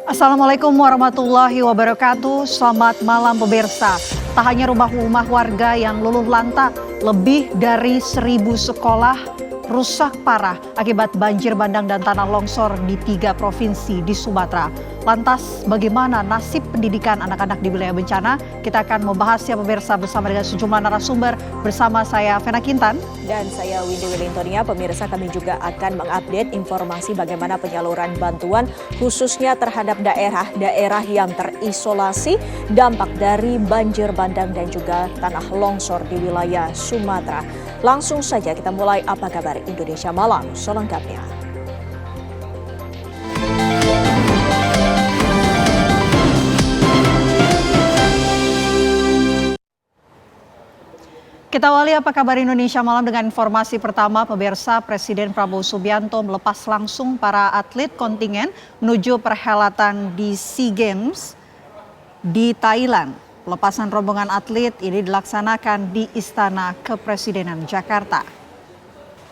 Assalamualaikum warahmatullahi wabarakatuh. Selamat malam pemirsa. Tak hanya rumah-rumah warga yang luluh lantak, lebih dari 1.000 sekolah rusak parah akibat banjir bandang dan tanah longsor di 3 provinsi di Sumatera. Lantas bagaimana nasib pendidikan anak-anak di wilayah bencana? Kita akan membahasnya pemirsa bersama dengan sejumlah narasumber. Bersama saya Vena Kintan. Dan saya Windy Wilintonia. Pemirsa, kami juga akan mengupdate informasi bagaimana penyaluran bantuan khususnya terhadap daerah-daerah yang terisolasi dampak dari banjir bandang dan juga tanah longsor di wilayah Sumatera. Langsung saja kita mulai Apa Kabar Indonesia Malam selengkapnya. Kita awali Apa Kabar Indonesia Malam dengan informasi pertama. Pemirsa, Presiden Prabowo Subianto melepas langsung para atlet kontingen menuju perhelatan di SEA Games di Thailand. Pelepasan rombongan atlet ini dilaksanakan di Istana Kepresidenan Jakarta.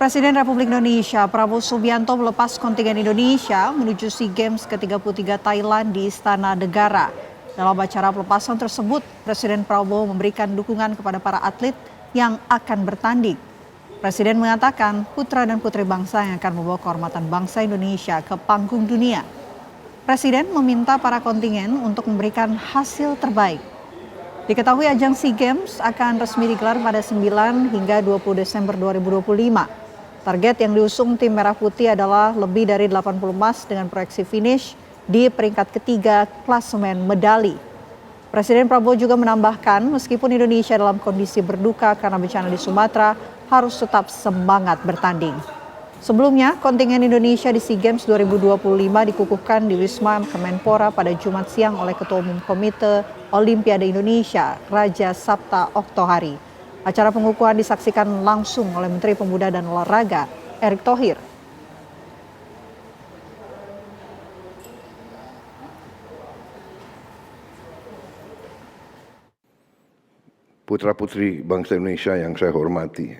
Presiden Republik Indonesia Prabowo Subianto melepas kontingen Indonesia menuju SEA Games ke-33 Thailand di Istana Negara. Dalam acara pelepasan tersebut, Presiden Prabowo memberikan dukungan kepada para atlet yang akan bertanding. Presiden mengatakan putra dan putri bangsa yang akan membawa kehormatan bangsa Indonesia ke panggung dunia. Presiden meminta para kontingen untuk memberikan hasil terbaik. Diketahui ajang SEA Games akan resmi digelar pada 9 hingga 20 Desember 2025. Target yang diusung tim Merah Putih adalah lebih dari 80 emas dengan proyeksi finish di peringkat ketiga klasemen medali. Presiden Prabowo juga menambahkan meskipun Indonesia dalam kondisi berduka karena bencana di Sumatera, harus tetap semangat bertanding. Sebelumnya, kontingen Indonesia di SEA Games 2025 dikukuhkan di Wisma Kemenpora pada Jumat siang oleh Ketua Umum Komite Olimpiade Indonesia, Raja Sabta Oktohari. Acara pengukuhan disaksikan langsung oleh Menteri Pemuda dan Olahraga, Erick Thohir. Putra-putri bangsa Indonesia yang saya hormati,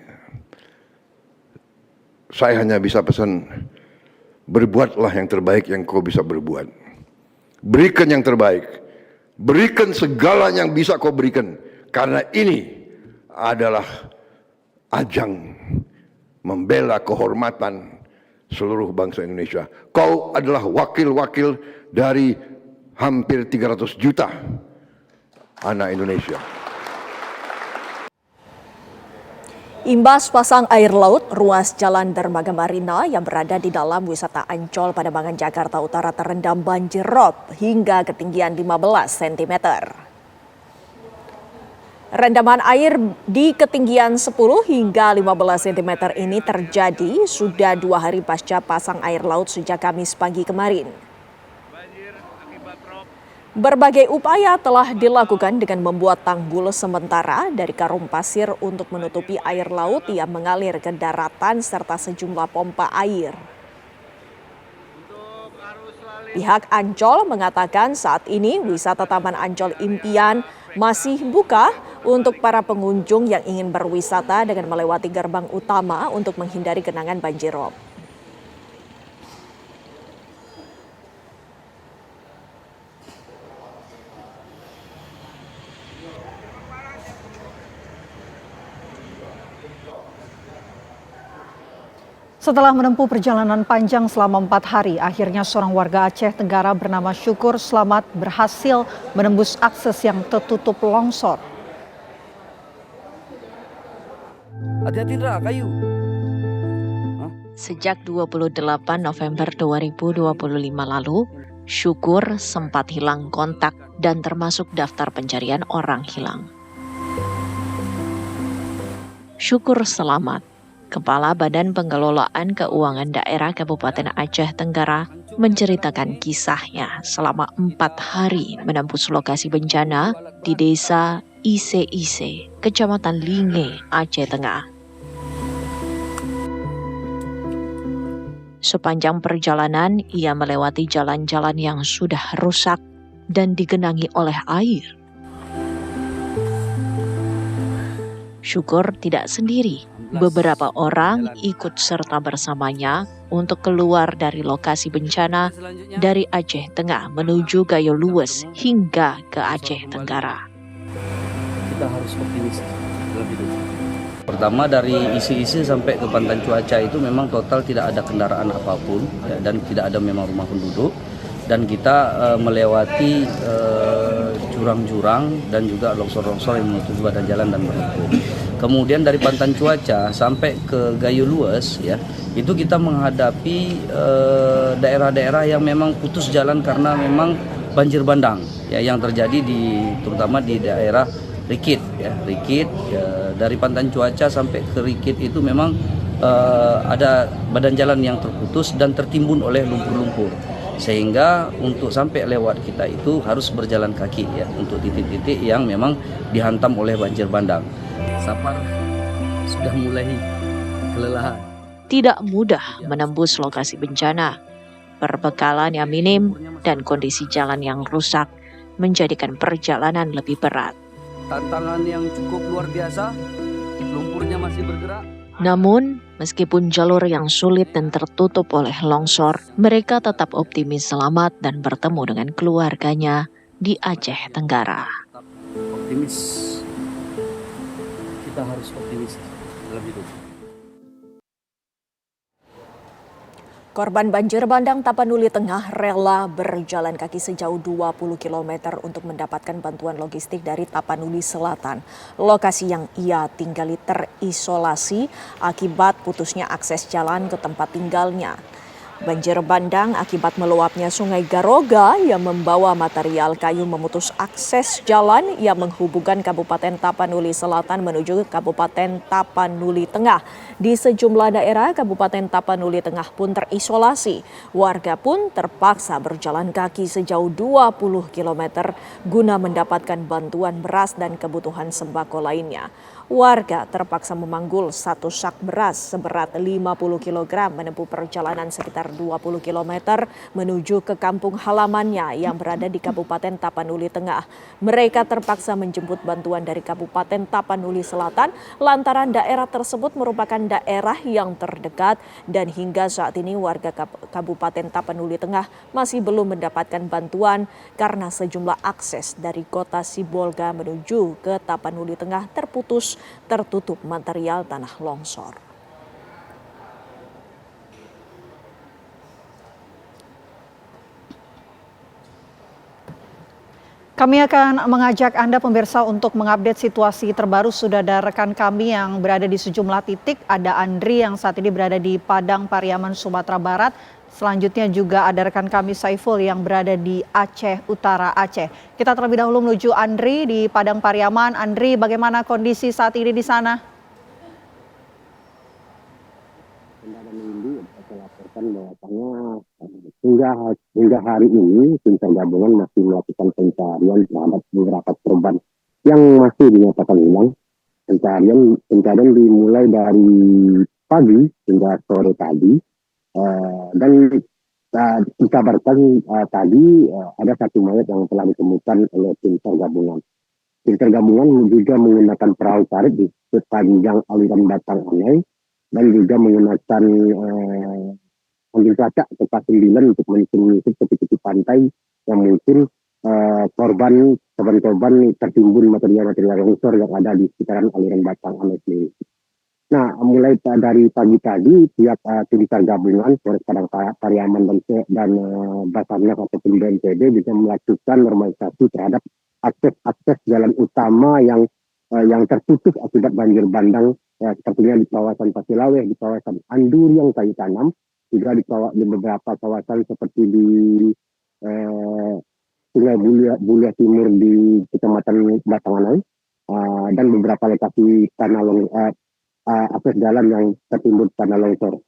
saya hanya bisa pesan, berbuatlah yang terbaik yang kau bisa berbuat. Berikan yang terbaik, berikan segala yang bisa kau berikan, karena ini adalah ajang membela kehormatan seluruh bangsa Indonesia. Kau adalah wakil-wakil dari hampir 300 juta anak Indonesia. Imbas pasang air laut, ruas jalan dermaga Marina yang berada di dalam wisata Ancol Pademangan Jakarta Utara terendam banjir rob hingga ketinggian 15 cm. Rendaman air di ketinggian 10 hingga 15 cm ini terjadi sudah 2 hari pasca pasang air laut sejak Kamis pagi kemarin. Berbagai upaya telah dilakukan dengan membuat tanggul sementara dari karung pasir untuk menutupi air laut yang mengalir ke daratan serta sejumlah pompa air. Pihak Ancol mengatakan saat ini wisata Taman Ancol Impian masih buka untuk para pengunjung yang ingin berwisata dengan melewati gerbang utama untuk menghindari genangan banjir rob. Setelah menempuh perjalanan panjang selama 4 hari, akhirnya seorang warga Aceh Tenggara bernama Syukur Selamat berhasil menembus akses yang tertutup longsor. Hati-hati Ra, kayu. Sejak 28 November 2025 lalu, Syukur sempat hilang kontak dan termasuk daftar pencarian orang hilang. Syukur Selamat, Kepala Badan Pengelolaan Keuangan Daerah Kabupaten Aceh Tenggara, menceritakan kisahnya selama 4 hari menembus lokasi bencana di Desa Ise-Ise, Kecamatan Linge, Aceh Tengah. Sepanjang perjalanan, ia melewati jalan-jalan yang sudah rusak dan digenangi oleh air. Syukur tidak sendiri. Beberapa orang ikut serta bersamanya untuk keluar dari lokasi bencana dari Aceh Tengah menuju Gayo Luwes hingga ke Aceh Tenggara. Kita harus optimis dalam hidup. Pertama dari isi-isi sampai ke Pantai Cuaca itu memang total tidak ada kendaraan apapun ya, dan tidak ada memang rumah penduduk, dan kita melewati jurang-jurang dan juga longsor-longsor yang menutupi badan jalan dan berlumpur. Kemudian dari Pantai Cuaca sampai ke Gayo Luwes ya, itu kita menghadapi daerah-daerah yang memang putus jalan karena memang banjir bandang ya, yang terjadi terutama di daerah Rikit ya, dari Pantai Cuaca sampai ke Rikit itu memang ada badan jalan yang terputus dan tertimbun oleh lumpur-lumpur, sehingga untuk sampai lewat kita itu harus berjalan kaki ya, untuk titik-titik yang memang dihantam oleh banjir bandang. Sapar sudah mulai kelelahan. Tidak mudah menembus lokasi bencana. Perbekalan yang minim dan kondisi jalan yang rusak menjadikan perjalanan lebih berat. Tantangan yang cukup luar biasa, lumpurnya masih bergerak. Namun, meskipun jalur yang sulit dan tertutup oleh longsor, mereka tetap optimis selamat dan bertemu dengan keluarganya di Aceh Tenggara. Optimis. Kita harus optimis dalam hidup. Korban banjir bandang Tapanuli Tengah rela berjalan kaki sejauh 20 km untuk mendapatkan bantuan logistik dari Tapanuli Selatan. Lokasi yang ia tinggali terisolasi akibat putusnya akses jalan ke tempat tinggalnya. Banjir bandang akibat meluapnya Sungai Garoga yang membawa material kayu memutus akses jalan yang menghubungkan Kabupaten Tapanuli Selatan menuju Kabupaten Tapanuli Tengah. Di sejumlah daerah Kabupaten Tapanuli Tengah pun terisolasi. Warga pun terpaksa berjalan kaki sejauh 20 km guna mendapatkan bantuan beras dan kebutuhan sembako lainnya. Warga terpaksa memanggul satu sak beras seberat 50 kg menempuh perjalanan sekitar 20 km menuju ke kampung halamannya yang berada di Kabupaten Tapanuli Tengah. Mereka terpaksa menjemput bantuan dari Kabupaten Tapanuli Selatan lantaran daerah tersebut merupakan daerah yang terdekat dan hingga saat ini warga Kabupaten Tapanuli Tengah masih belum mendapatkan bantuan karena sejumlah akses dari kota Sibolga menuju ke Tapanuli Tengah tertutup material tanah longsor. Kami akan mengajak Anda pemirsa untuk mengupdate situasi terbaru. Sudah ada rekan kami yang berada di sejumlah titik. Ada Andri yang saat ini berada di Padang Pariaman, Sumatera Barat. Selanjutnya juga ada rekan kami Saiful yang berada di Aceh Utara, Aceh. Kita terlebih dahulu menuju Andri di Padang Pariaman. Andri, bagaimana kondisi saat ini di sana? Hingga hari ini tim SAR gabungan masih melakukan pencarian terhadap beberapa korban yang masih dinyatakan hilang. Pencarian dimulai dari pagi hingga sore tadi. Dan dikabarkan tadi ada satu mayat yang telah ditemukan oleh tim SAR gabungan. Tim SAR gabungan juga menggunakan perahu karet di sepanjang aliran Batang Anai dan juga menggunakan ambil cuaca tempat 9 untuk menyisir tepi-tepi pantai yang mungkin korban tertimbun material longsor yang ada di sekitaran aliran Batang Anai sendiri. Nah, mulai dari pagi tadi pihak tim SAR gabungan Polres Padang Pariaman dan Basarnas ataupun BNPB bisa melakukan normalisasi terhadap akses jalan utama yang tertutup akibat banjir bandang, sepertinya di kawasan Pasilaweh, di kawasan Anduriang Kayu Tanam, juga di beberapa kawasan seperti di Sungai Bulia Timur di Kecamatan Batanganai, dan beberapa lokasi akses jalan yang tertimbun tanah longsor.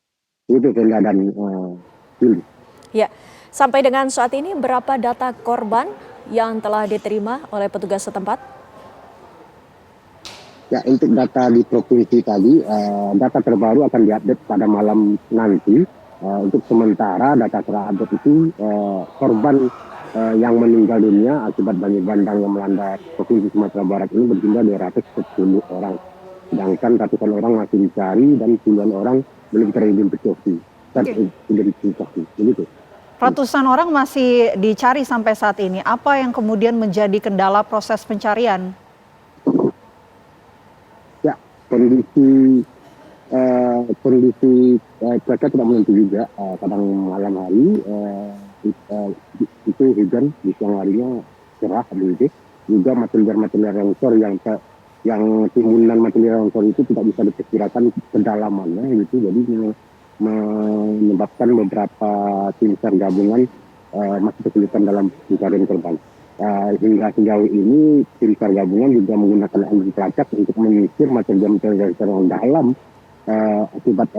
Itu keadaan Ya, sampai dengan saat ini berapa data korban yang telah diterima oleh petugas setempat? Ya, untuk data di provinsi tadi, data terbaru akan diupdate pada malam nanti. Untuk sementara data terupdate itu korban yang meninggal dunia akibat banjir bandang yang melanda provinsi Sumatera Barat ini berjumlah 210 orang. sedangkan ratusan orang masih dicari dan puluhan orang belum teridentifikasi. Begitu. Ratusan orang masih dicari sampai saat ini. Apa yang kemudian menjadi kendala proses pencarian? Ya, kondisi cuaca tidak menentu juga. Kadang malam hari itu hujan, di siang harinya cerah begitu. Juga material longsor yang timbunan material longsor itu tidak bisa diperkirakan kedalamannya gitu. Jadi menyebabkan beberapa tim SAR gabungan masih kesulitan dalam pencarian korban. Hingga sejauh ini tim SAR gabungan juga menggunakan anjing pelacak untuk menyisir material yang dalam akibat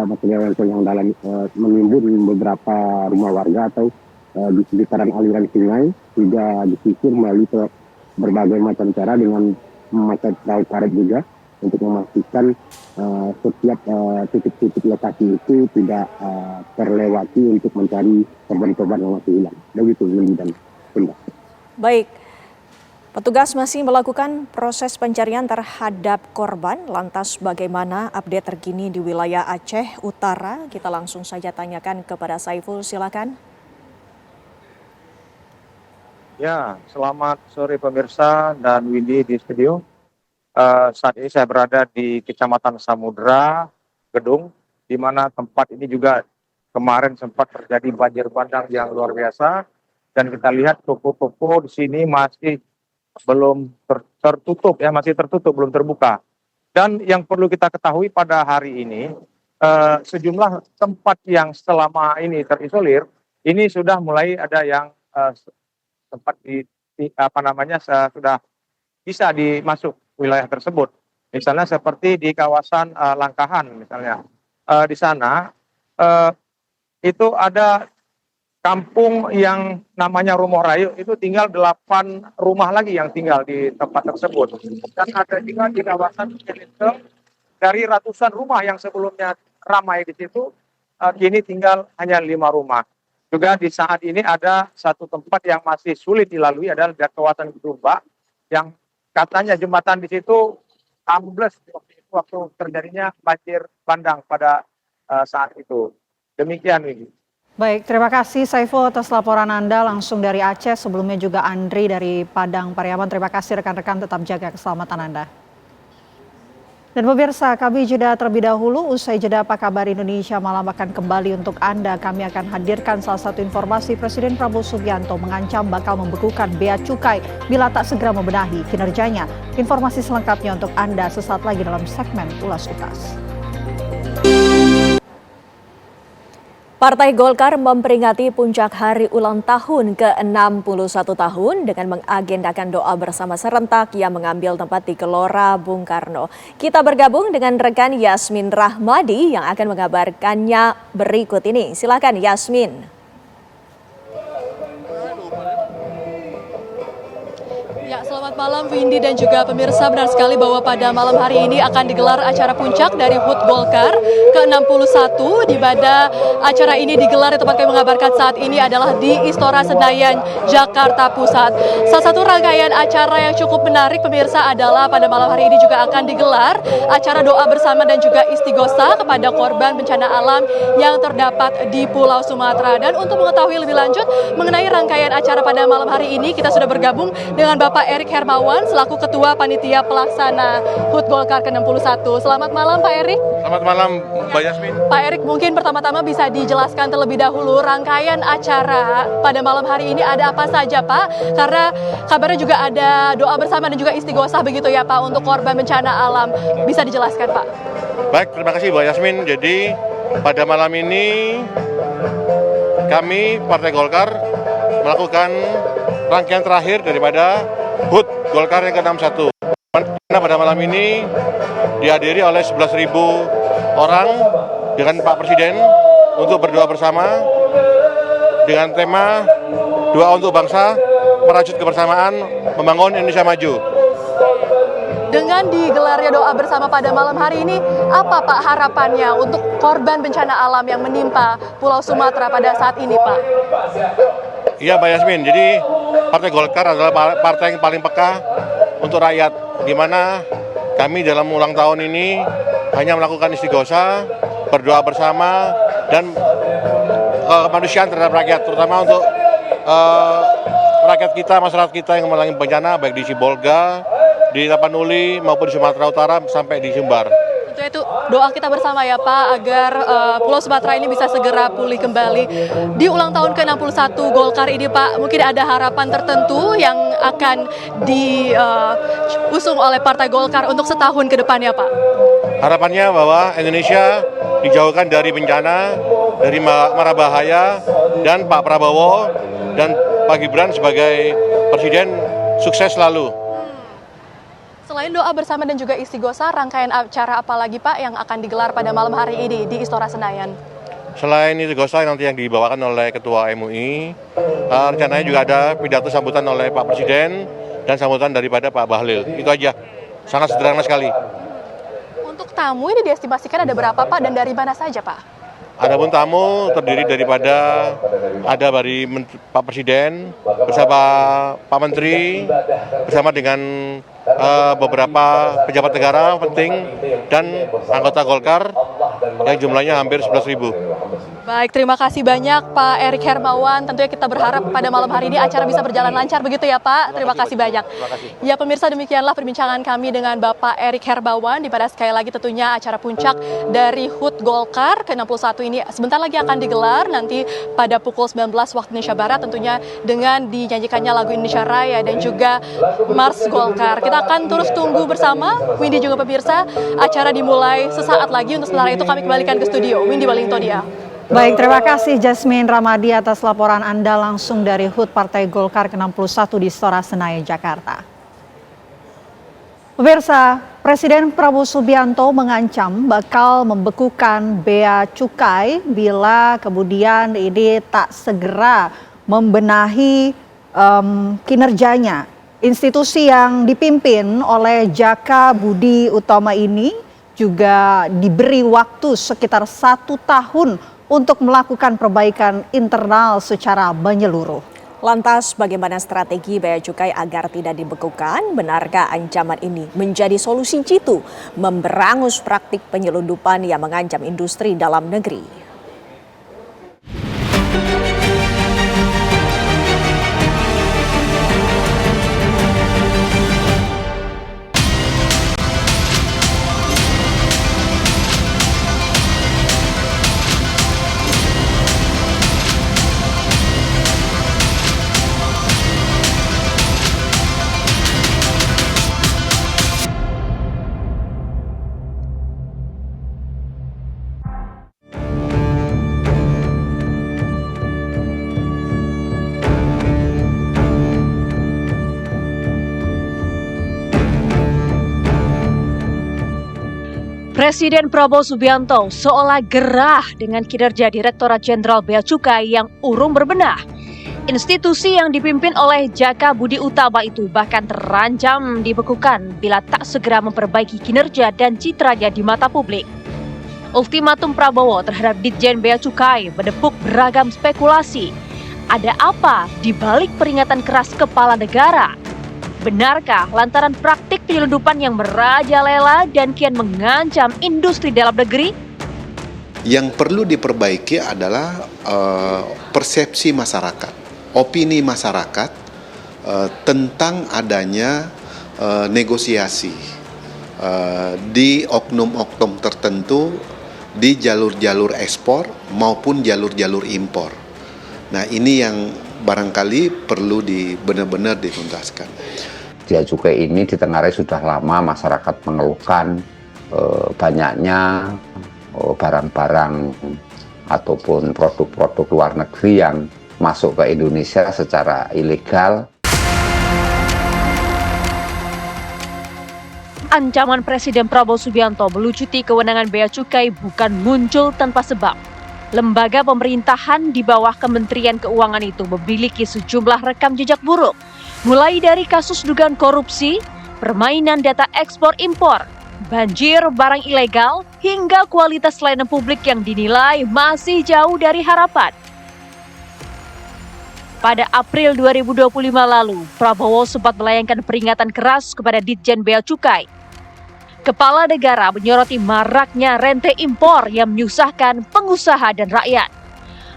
material yang dalam menimbun beberapa rumah warga atau di sekitaran aliran sungai, juga disisir melalui berbagai macam cara dengan memakai perahu karet juga untuk memastikan setiap titik-titik lokasi itu tidak terlewati untuk mencari korban-korban yang masih hilang. Begitu, Windy dan Bunda. Baik, petugas masih melakukan proses pencarian terhadap korban. Lantas bagaimana update terkini di wilayah Aceh Utara? Kita langsung saja tanyakan kepada Saiful, silakan. Ya, selamat sore pemirsa dan Windy di studio. Saat ini saya berada di Kecamatan Samudra, Gedung, di mana tempat ini juga kemarin sempat terjadi banjir bandang yang luar biasa. Dan kita lihat toko-toko di sini masih belum tertutup, ya, masih tertutup, belum terbuka. Dan yang perlu kita ketahui pada hari ini, sejumlah tempat yang selama ini terisolir, ini sudah mulai ada yang tempat sudah bisa dimasuk wilayah tersebut. Misalnya seperti di kawasan Langkahan misalnya. Di sana itu ada kampung yang namanya Rumoh Rayu, itu tinggal 8 rumah lagi yang tinggal di tempat tersebut. Dan ada juga di kawasan Cilintreng, dari ratusan rumah yang sebelumnya ramai di situ, kini tinggal hanya 5 rumah. Juga di saat ini ada satu tempat yang masih sulit dilalui, adalah di kawasan Gedumba, yang katanya jembatan di situ ambles waktu terjadinya banjir bandang pada saat itu. Demikian ini. Baik, terima kasih Saiful atas laporan Anda langsung dari Aceh. Sebelumnya juga Andri dari Padang Pariaman. Terima kasih rekan-rekan, tetap jaga keselamatan Anda. Dan pemirsa, kami jeda terlebih dahulu. Usai jeda, Apa Kabar Indonesia Malam akan kembali untuk Anda. Kami akan hadirkan salah satu informasi Presiden Prabowo Subianto mengancam bakal membekukan bea cukai bila tak segera membenahi kinerjanya. Informasi selengkapnya untuk Anda sesaat lagi dalam segmen Ulas Utas. Partai Golkar memperingati puncak hari ulang tahun ke-61 tahun dengan mengagendakan doa bersama serentak yang mengambil tempat di Gelora Bung Karno. Kita bergabung dengan rekan Yasmin Rahmadi yang akan mengabarkannya berikut ini. Silakan Yasmin. Ya, selamat malam Windy dan juga pemirsa. Benar sekali bahwa pada malam hari ini akan digelar acara puncak dari HUT Golkar ke-61, di mana acara ini digelar, tempat kami mengabarkan saat ini adalah di Istora Senayan, Jakarta Pusat. Salah satu rangkaian acara yang cukup menarik pemirsa adalah pada malam hari ini juga akan digelar acara doa bersama dan juga istighosah kepada korban bencana alam yang terdapat di Pulau Sumatera. Dan untuk mengetahui lebih lanjut mengenai rangkaian acara pada malam hari ini, kita sudah bergabung dengan Bapak Erik Hermawan selaku Ketua Panitia Pelaksana HUT Golkar ke-61. Selamat malam Pak Erik. Selamat malam Mbak Yasmin. Pak Erik, mungkin pertama-tama bisa dijelaskan terlebih dahulu rangkaian acara pada malam hari ini ada apa saja Pak? Karena kabarnya juga ada doa bersama dan juga istighosah begitu ya Pak untuk korban bencana alam. Bisa dijelaskan Pak? Baik, terima kasih Mbak Yasmin. Jadi pada malam ini kami Partai Golkar melakukan rangkaian terakhir daripada HUT Golkar yang ke-61. Pada malam ini dihadiri oleh 11.000 orang dengan Pak Presiden untuk berdoa bersama dengan tema doa untuk bangsa, merajut kebersamaan, membangun Indonesia maju. Dengan digelarnya doa bersama pada malam hari ini, apa Pak harapannya untuk korban bencana alam yang menimpa Pulau Sumatera pada saat ini Pak? Iya Mbak Yasmin, jadi Partai Golkar adalah partai yang paling peka untuk rakyat, di mana Kami dalam ulang tahun ini hanya melakukan istighosah, berdoa bersama, dan kemanusiaan terhadap rakyat, terutama untuk rakyat kita, masyarakat kita yang mengalami bencana, baik di Sibolga, di Tapanuli, maupun di Sumatera Utara, sampai di Sumbar. Tentunya itu doa kita bersama ya Pak, agar Pulau Sumatera ini bisa segera pulih kembali. Di ulang tahun ke-61 Golkar ini Pak, mungkin ada harapan tertentu yang akan diusung oleh Partai Golkar untuk setahun ke depannya Pak? Harapannya bahwa Indonesia dijauhkan dari bencana, dari mara bahaya, dan Pak Prabowo dan Pak Gibran sebagai Presiden sukses selalu. Selain doa bersama dan juga istighosah, rangkaian acara apa lagi Pak yang akan digelar pada malam hari ini di Istora Senayan? Selain istighosah nanti yang dibawakan oleh Ketua MUI, rencananya juga ada pidato sambutan oleh Pak Presiden dan sambutan daripada Pak Bahlil. Itu aja, sangat sederhana sekali. Untuk tamu ini diestimasikan ada berapa Pak dan dari mana saja Pak? Adapun tamu terdiri daripada ada dari Pak Presiden bersama Pak Menteri, bersama dengan beberapa pejabat negara penting dan anggota Golkar yang jumlahnya hampir 11.000. Baik, terima kasih banyak Pak Erick Hermawan. Tentunya kita berharap pada malam hari ini acara bisa berjalan lancar begitu ya Pak. Terima kasih banyak. Ya pemirsa, demikianlah perbincangan kami dengan Bapak Erick Hermawan, di mana sekali lagi tentunya acara puncak dari HUT Golkar ke-61 ini sebentar lagi akan digelar nanti pada pukul 19 waktu Indonesia Barat, tentunya dengan dinyanyikannya lagu Indonesia Raya dan juga Mars Golkar. Kita akan terus tunggu bersama, Windy juga pemirsa, acara dimulai sesaat lagi. Untuk sementara itu kami kembalikan ke studio. Windy Wellington ya. Baik, terima kasih Jasmine Ramadi atas laporan Anda langsung dari HUT Partai Golkar ke-61 di Istora Senayan, Jakarta. Pemirsa, Presiden Prabowo Subianto mengancam bakal membekukan bea cukai bila kemudian ini tak segera membenahi kinerjanya. Institusi yang dipimpin oleh Jaka Budi Utama ini juga diberi waktu sekitar 1 tahun untuk melakukan perbaikan internal secara menyeluruh. Lantas bagaimana strategi bea cukai agar tidak dibekukan? Benarkah ancaman ini menjadi solusi jitu memberangus praktik penyelundupan yang mengancam industri dalam negeri? Presiden Prabowo Subianto seolah gerah dengan kinerja Direktorat Jenderal Bea Cukai yang urung berbenah. Institusi yang dipimpin oleh Jaka Budi Utama itu bahkan terancam dibekukan bila tak segera memperbaiki kinerja dan citranya di mata publik. Ultimatum Prabowo terhadap Ditjen Bea Cukai mendepuk beragam spekulasi. Ada apa di balik peringatan keras kepala negara? Benarkah lantaran praktik penyelundupan yang merajalela dan kian mengancam industri dalam negeri? Yang perlu diperbaiki adalah persepsi masyarakat, opini masyarakat tentang adanya negosiasi di oknum-oknum tertentu di jalur-jalur ekspor maupun jalur-jalur impor. Nah, ini yang barangkali perlu benar-benar dituntaskan. Bea cukai ini ditengarai sudah lama masyarakat mengeluhkan banyaknya barang-barang ataupun produk-produk luar negeri yang masuk ke Indonesia secara ilegal. Ancaman Presiden Prabowo Subianto melucuti kewenangan bea cukai bukan muncul tanpa sebab. Lembaga pemerintahan di bawah Kementerian Keuangan itu memiliki sejumlah rekam jejak buruk, mulai dari kasus dugaan korupsi, permainan data ekspor-impor, banjir barang ilegal, hingga kualitas layanan publik yang dinilai masih jauh dari harapan. Pada April 2025 lalu, Prabowo sempat melayangkan peringatan keras kepada Ditjen Bea Cukai. Kepala negara menyoroti maraknya rente impor yang menyusahkan pengusaha dan rakyat.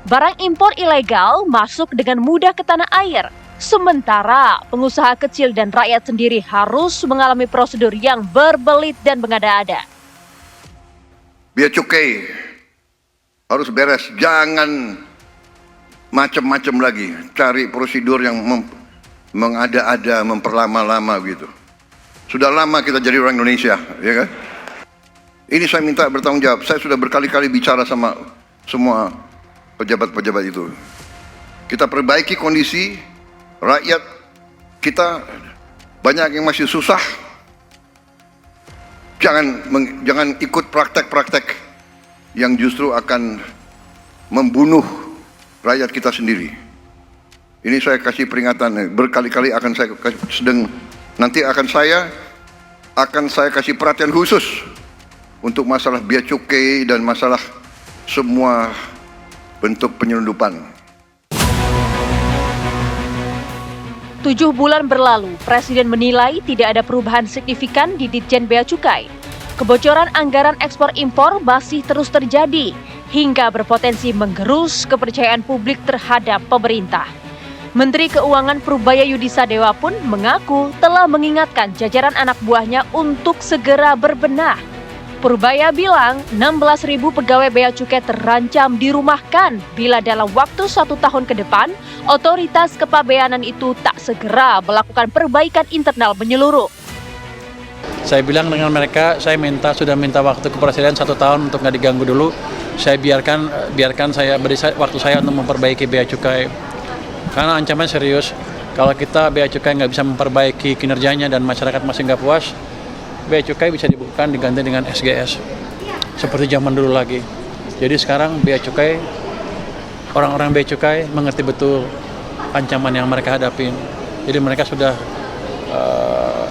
Barang impor ilegal masuk dengan mudah ke tanah air, sementara pengusaha kecil dan rakyat sendiri harus mengalami prosedur yang berbelit dan mengada-ada. Bea cukai harus beres, jangan macam-macam lagi, cari prosedur yang mengada-ada, memperlama-lama gitu. Sudah lama kita jadi orang Indonesia, ya kan? Ini saya minta bertanggung jawab. Saya sudah berkali-kali bicara sama semua pejabat-pejabat itu. Kita perbaiki kondisi rakyat kita, banyak yang masih susah. Jangan ikut praktek-praktek yang justru akan membunuh rakyat kita sendiri. Ini saya kasih peringatan, berkali-kali akan saya nanti akan saya kasih perhatian khusus untuk masalah bea cukai dan masalah semua bentuk penyelundupan. 7 bulan berlalu, Presiden menilai tidak ada perubahan signifikan di Ditjen Bea Cukai. Kebocoran anggaran ekspor impor masih terus terjadi, hingga berpotensi menggerus kepercayaan publik terhadap pemerintah. Menteri Keuangan Purubaya Yudisadewa pun mengaku telah mengingatkan jajaran anak buahnya untuk segera berbenah. Purubaya bilang 16.000 pegawai bea cukai terancam dirumahkan bila dalam waktu 1 tahun ke depan, otoritas kepabeanan itu tak segera melakukan perbaikan internal menyeluruh. Saya bilang dengan mereka, sudah minta waktu ke Presiden 1 tahun untuk nggak diganggu dulu. Saya biarkan saya beri waktu saya untuk memperbaiki bea cukai. Karena ancaman serius, kalau kita bea cukai nggak bisa memperbaiki kinerjanya dan masyarakat masih nggak puas, bea cukai bisa dibukukan diganti dengan SGS seperti zaman dulu lagi. Jadi sekarang bea cukai, orang-orang bea cukai mengerti betul ancaman yang mereka hadapin. Jadi mereka sudah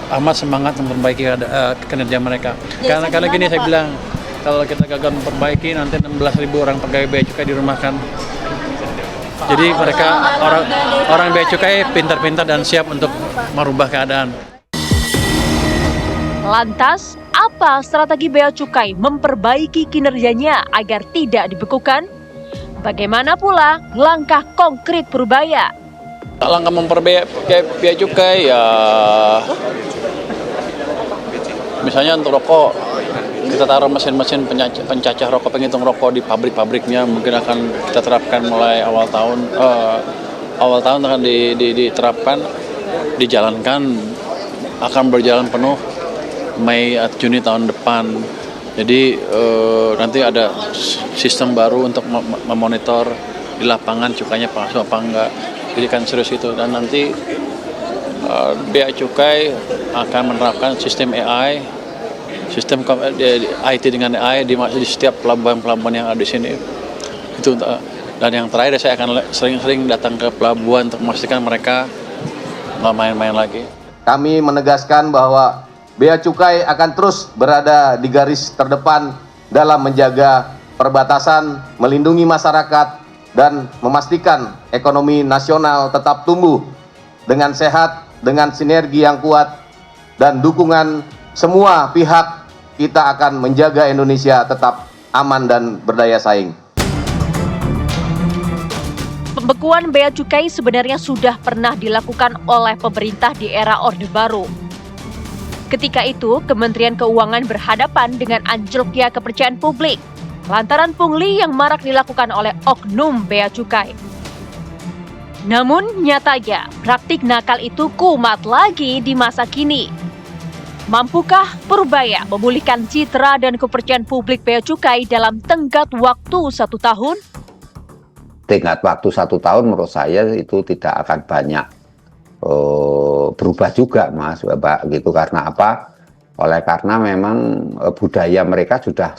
amat semangat memperbaiki kinerja mereka. Karena gini saya bilang, kalau kita gagal memperbaiki nanti 16.000 orang pegawai bea cukai dirumahkan. Jadi mereka orang bea cukai pintar-pintar dan siap untuk merubah keadaan. Lantas, apa strategi bea cukai memperbaiki kinerjanya agar tidak dibekukan? Bagaimana pula langkah konkret Purubaya? Langkah memperbaiki bea cukai ya, misalnya untuk rokok, kita taruh mesin-mesin pencacah rokok, penghitung rokok di pabrik-pabriknya, mungkin akan kita terapkan mulai awal tahun akan diterapkan, dijalankan, akan berjalan penuh Mei atau Juni tahun depan. Jadi nanti ada sistem baru untuk memonitor di lapangan cukainya palsu apa enggak. Jadi kan serius itu, dan nanti bea cukai akan menerapkan sistem AI, sistem IT dengan AI di setiap pelabuhan-pelabuhan yang ada di sini. Itu, dan yang terakhir saya akan sering-sering datang ke pelabuhan untuk memastikan mereka nggak main-main lagi. Kami menegaskan bahwa bea cukai akan terus berada di garis terdepan dalam menjaga perbatasan, melindungi masyarakat, dan memastikan ekonomi nasional tetap tumbuh dengan sehat, dengan sinergi yang kuat, dan dukungan semua pihak. Kita akan menjaga Indonesia tetap aman dan berdaya saing. Pembekuan bea cukai sebenarnya sudah pernah dilakukan oleh pemerintah di era Orde Baru. Ketika itu, Kementerian Keuangan berhadapan dengan anjloknya kepercayaan publik lantaran pungli yang marak dilakukan oleh oknum bea cukai. Namun nyatanya, praktik nakal itu kumat lagi di masa kini. Mampukah Purubaya memulihkan citra dan kepercayaan publik bea cukai dalam tenggat waktu 1 tahun? Tenggat waktu 1 tahun menurut saya itu tidak akan banyak berubah juga, Mas, Bapak, gitu. Karena apa? Karena memang budaya mereka sudah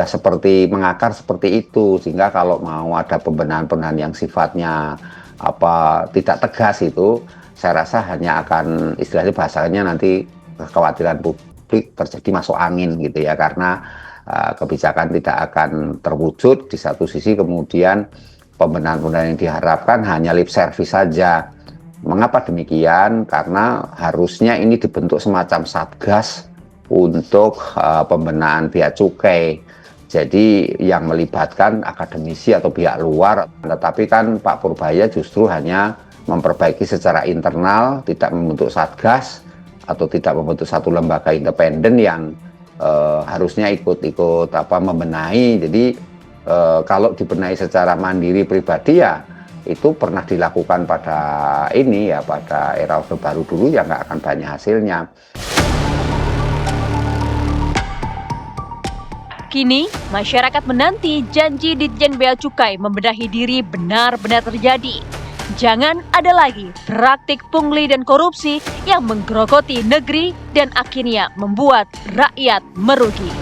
seperti mengakar seperti itu, sehingga kalau mau ada pembenahan-pembenahan yang sifatnya tidak tegas itu, saya rasa hanya akan, istilahnya bahasanya nanti kekhawatiran publik terjadi masuk angin gitu ya, karena kebijakan tidak akan terwujud. Di satu sisi kemudian pembenahan-pembenahan yang diharapkan hanya lip service saja. Mengapa demikian? Karena harusnya ini dibentuk semacam satgas untuk pembenahan bea cukai. Jadi yang melibatkan akademisi atau pihak luar, tetapi kan Pak Purbaya justru hanya memperbaiki secara internal, tidak membentuk satgas atau tidak membentuk satu lembaga independen yang harusnya ikut membenahi. Jadi kalau dibenahi secara mandiri pribadi ya itu pernah dilakukan pada era Orde Baru dulu ya nggak akan banyak hasilnya. Kini, masyarakat menanti janji Ditjen Bea Cukai membenahi diri benar-benar terjadi. Jangan ada lagi praktik pungli dan korupsi yang menggerogoti negeri dan akhirnya membuat rakyat merugi.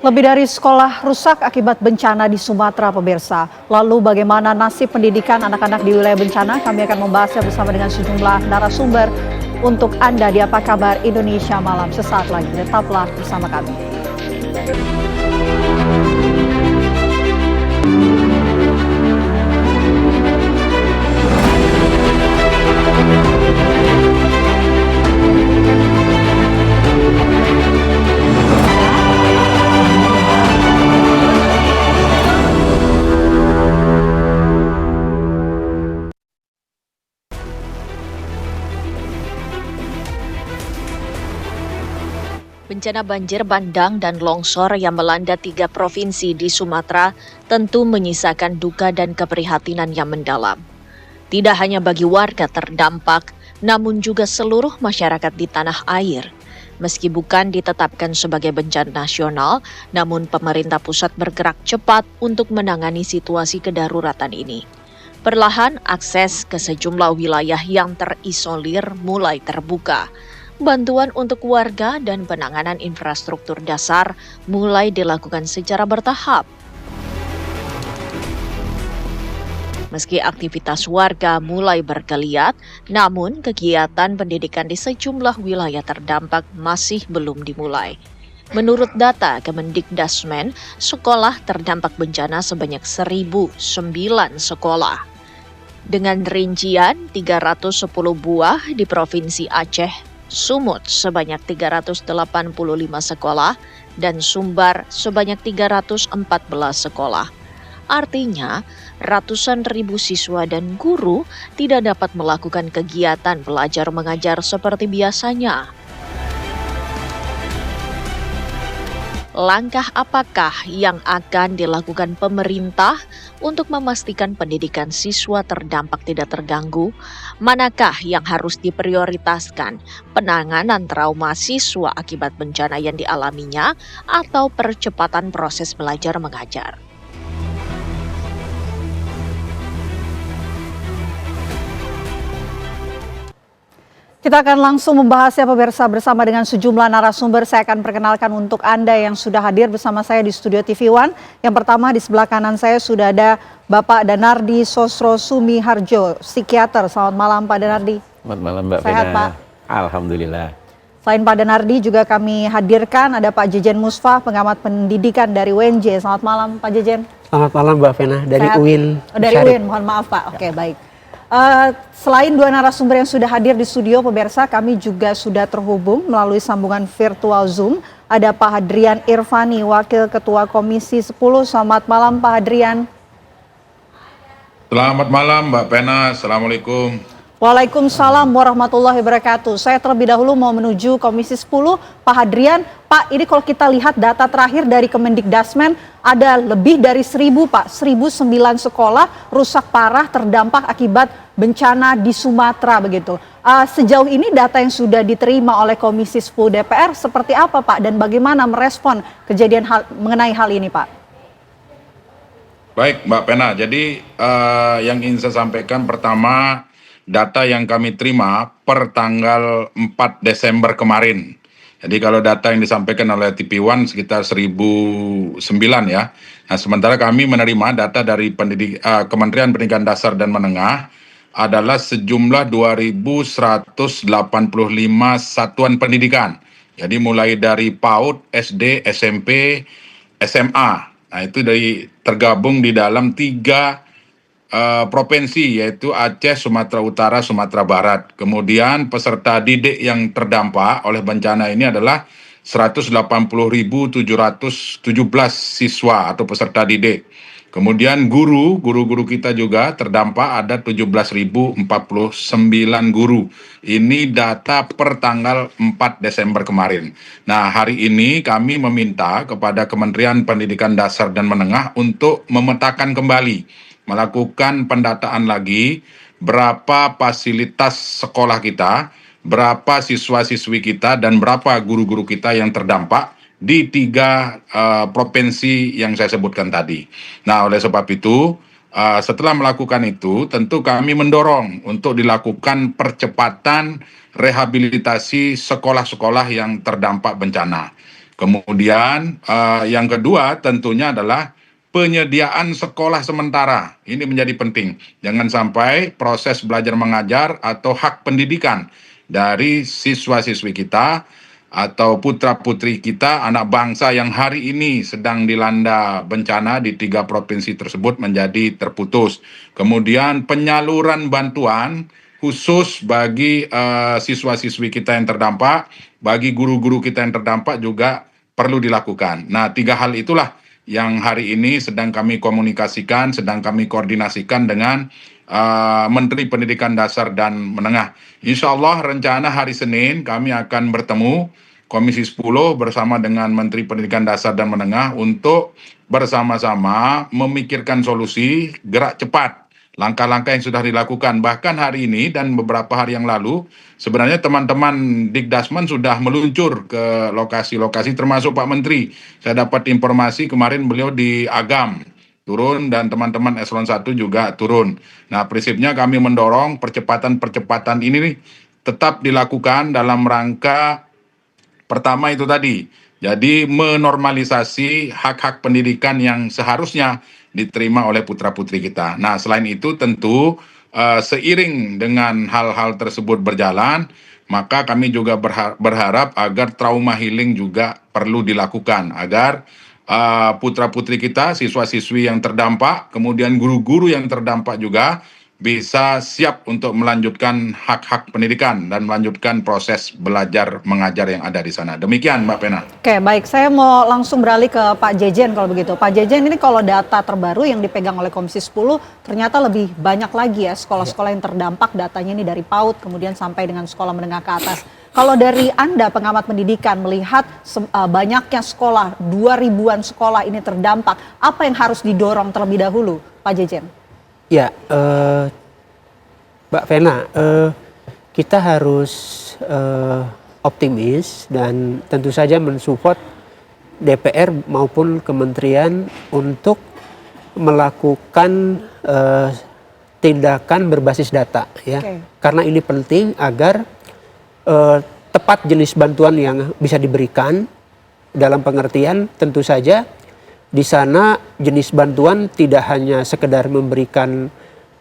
Lebih dari sekolah rusak akibat bencana di Sumatera, pemirsa. Lalu bagaimana nasib pendidikan anak-anak di wilayah bencana? Kami akan membahasnya bersama dengan sejumlah narasumber untuk Anda di Apa Kabar Indonesia Malam. Sesaat lagi, tetaplah bersama kami. Bencana banjir bandang dan longsor yang melanda 3 provinsi di Sumatera tentu menyisakan duka dan keprihatinan yang mendalam. Tidak hanya bagi warga terdampak, namun juga seluruh masyarakat di tanah air. Meski bukan ditetapkan sebagai bencana nasional, namun pemerintah pusat bergerak cepat untuk menangani situasi kedaruratan ini. Perlahan akses ke sejumlah wilayah yang terisolir mulai terbuka. Bantuan untuk warga dan penanganan infrastruktur dasar mulai dilakukan secara bertahap. Meski aktivitas warga mulai bergeliat, namun kegiatan pendidikan di sejumlah wilayah terdampak masih belum dimulai. Menurut data Kemendikdasmen, sekolah terdampak bencana sebanyak 1.009 sekolah. Dengan rincian 310 buah di Provinsi Aceh, Sumut sebanyak 385 sekolah, dan Sumbar sebanyak 314 sekolah. Artinya, ratusan ribu siswa dan guru tidak dapat melakukan kegiatan belajar mengajar seperti biasanya. Langkah apakah yang akan dilakukan pemerintah untuk memastikan pendidikan siswa terdampak tidak terganggu? Manakah yang harus diprioritaskan? Penanganan trauma siswa akibat bencana yang dialaminya atau percepatan proses belajar mengajar? Kita akan langsung membahasnya pemirsa bersama dengan sejumlah narasumber. Saya akan perkenalkan untuk Anda yang sudah hadir bersama saya di Studio TV One. Yang pertama di sebelah kanan saya sudah ada Bapak Danardi Sosrosumiharjo, psikiater. Selamat malam Pak Danardi. Selamat malam Mbak Fena. Sehat Pak? Alhamdulillah. Selain Pak Danardi juga kami hadirkan ada Pak Jejen Musfah, pengamat pendidikan dari UNJ. Selamat malam Pak Jejen. Selamat malam Mbak Fena, dari Sehat? UIN. Dari UIN, mohon maaf Pak. Oke, baik. Selain dua narasumber yang sudah hadir di studio, pemirsa, kami juga sudah terhubung melalui sambungan virtual Zoom. Ada Pak Hadrian Irvani, Wakil Ketua Komisi 10. Selamat malam Pak Hadrian. Selamat malam Mbak Pena, Assalamualaikum. Waalaikumsalam warahmatullahi wabarakatuh. Saya terlebih dahulu mau menuju Komisi 10. Pak Hadrian, Pak, ini kalau kita lihat data terakhir dari Kemendikdasmen, ada lebih dari 1.000 Pak, 1.009 sekolah rusak parah terdampak akibat bencana di Sumatera begitu. Sejauh ini data yang sudah diterima oleh Komisi 10 DPR seperti apa Pak, dan bagaimana merespon kejadian mengenai hal ini Pak? Baik Mbak Pena, jadi yang ingin saya sampaikan pertama, data yang kami terima per tanggal 4 Desember kemarin. Jadi kalau data yang disampaikan oleh TP1 sekitar 1.009 ya. Nah, sementara kami menerima data dari Kementerian Pendidikan Dasar dan Menengah adalah sejumlah 2.185 satuan pendidikan. Jadi mulai dari PAUD, SD, SMP, SMA. Nah, itu tergabung di dalam 3 provinsi, yaitu Aceh, Sumatera Utara, Sumatera Barat. Kemudian peserta didik yang terdampak oleh bencana ini adalah 180.717 siswa atau peserta didik. Kemudian guru-guru kita juga terdampak ada 17.049 guru. Ini data per tanggal 4 Desember kemarin. Nah, hari ini kami meminta kepada Kementerian Pendidikan Dasar dan Menengah untuk memetakan kembali, melakukan pendataan lagi berapa fasilitas sekolah kita, berapa siswa-siswi kita, dan berapa guru-guru kita yang terdampak di 3 provinsi yang saya sebutkan tadi. Nah, oleh sebab itu, setelah melakukan itu, tentu kami mendorong untuk dilakukan percepatan rehabilitasi sekolah-sekolah yang terdampak bencana. Kemudian yang kedua tentunya adalah penyediaan sekolah sementara. Ini menjadi penting. Jangan sampai proses belajar mengajar atau hak pendidikan dari siswa-siswi kita atau putra-putri kita, anak bangsa yang hari ini sedang dilanda bencana di 3 provinsi tersebut menjadi terputus. Kemudian penyaluran bantuan khusus bagi siswa-siswi kita yang terdampak, bagi guru-guru kita yang terdampak juga perlu dilakukan. Nah, 3 hal itulah yang hari ini sedang kami komunikasikan, sedang kami koordinasikan dengan Menteri Pendidikan Dasar dan Menengah. Insya Allah rencana hari Senin kami akan bertemu Komisi 10 bersama dengan Menteri Pendidikan Dasar dan Menengah untuk bersama-sama memikirkan solusi gerak cepat, langkah-langkah yang sudah dilakukan. Bahkan hari ini dan beberapa hari yang lalu, sebenarnya teman-teman Dikdasmen sudah meluncur ke lokasi-lokasi termasuk Pak Menteri. Saya dapat informasi kemarin beliau di Agam turun dan teman-teman Eselon 1 juga turun. Nah, prinsipnya kami mendorong percepatan-percepatan ini tetap dilakukan dalam rangka pertama itu tadi. Jadi menormalisasi hak-hak pendidikan yang seharusnya diterima oleh putra-putri kita. Nah, selain itu tentu seiring dengan hal-hal tersebut berjalan, maka kami juga berharap agar trauma healing juga perlu dilakukan agar putra-putri kita, siswa-siswi yang terdampak, kemudian guru-guru yang terdampak juga bisa siap untuk melanjutkan hak-hak pendidikan dan melanjutkan proses belajar mengajar yang ada di sana. Demikian Mbak Pena. Oke, baik. Saya mau langsung beralih ke Pak Jejen kalau begitu. Pak Jejen, ini kalau data terbaru yang dipegang oleh Komisi 10 ternyata lebih banyak lagi ya sekolah-sekolah yang terdampak, datanya ini dari PAUD kemudian sampai dengan sekolah menengah ke atas. Kalau dari Anda pengamat pendidikan melihat banyaknya sekolah, 2.000-an sekolah ini terdampak, apa yang harus didorong terlebih dahulu, Pak Jejen? Ya, Mbak Vena, kita harus optimis dan tentu saja mensupport DPR maupun kementerian untuk melakukan tindakan berbasis data, ya. Okay. Karena ini penting agar tepat jenis bantuan yang bisa diberikan dalam pengertian tentu saja. Di sana jenis bantuan tidak hanya sekedar memberikan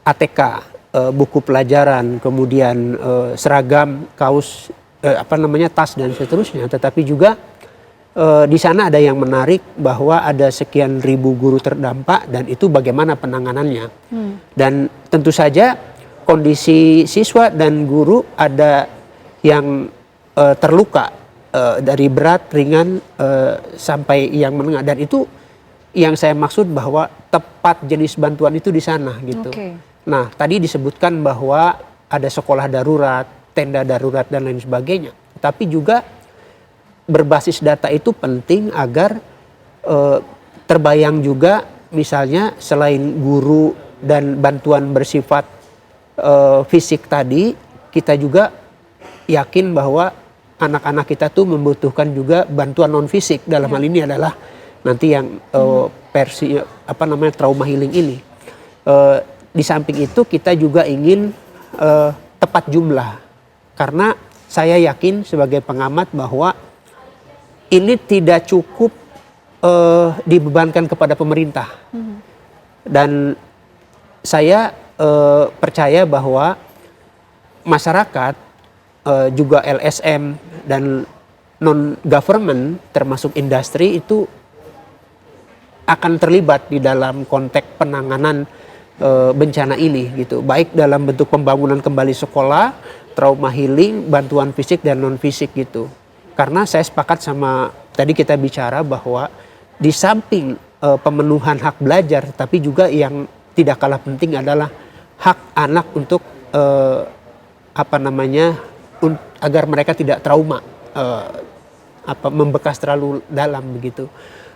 ATK, buku pelajaran, kemudian seragam, kaos, tas dan seterusnya, tetapi juga di sana ada yang menarik bahwa ada sekian ribu guru terdampak dan itu bagaimana penanganannya. Dan tentu saja kondisi siswa dan guru ada yang terluka dari berat, ringan sampai yang menengah, dan itu yang saya maksud bahwa tepat jenis bantuan itu di sana gitu. Okay. Nah, tadi disebutkan bahwa ada sekolah darurat, tenda darurat dan lain sebagainya. Tapi juga berbasis data itu penting agar terbayang juga misalnya selain guru dan bantuan bersifat fisik tadi, kita juga yakin bahwa anak-anak kita tuh membutuhkan juga bantuan non fisik. Dalam hal ini adalah nanti yang versi trauma healing ini. Di samping itu kita juga ingin tepat jumlah, karena saya yakin sebagai pengamat bahwa ini tidak cukup dibebankan kepada pemerintah. Dan saya percaya bahwa masyarakat juga LSM dan non-government termasuk industri itu akan terlibat di dalam konteks penanganan bencana ini gitu. Baik dalam bentuk pembangunan kembali sekolah, trauma healing, bantuan fisik dan non-fisik gitu. Karena saya sepakat sama tadi kita bicara bahwa di samping pemenuhan hak belajar, tapi juga yang tidak kalah penting adalah hak anak untuk agar mereka tidak trauma, membekas terlalu dalam begitu.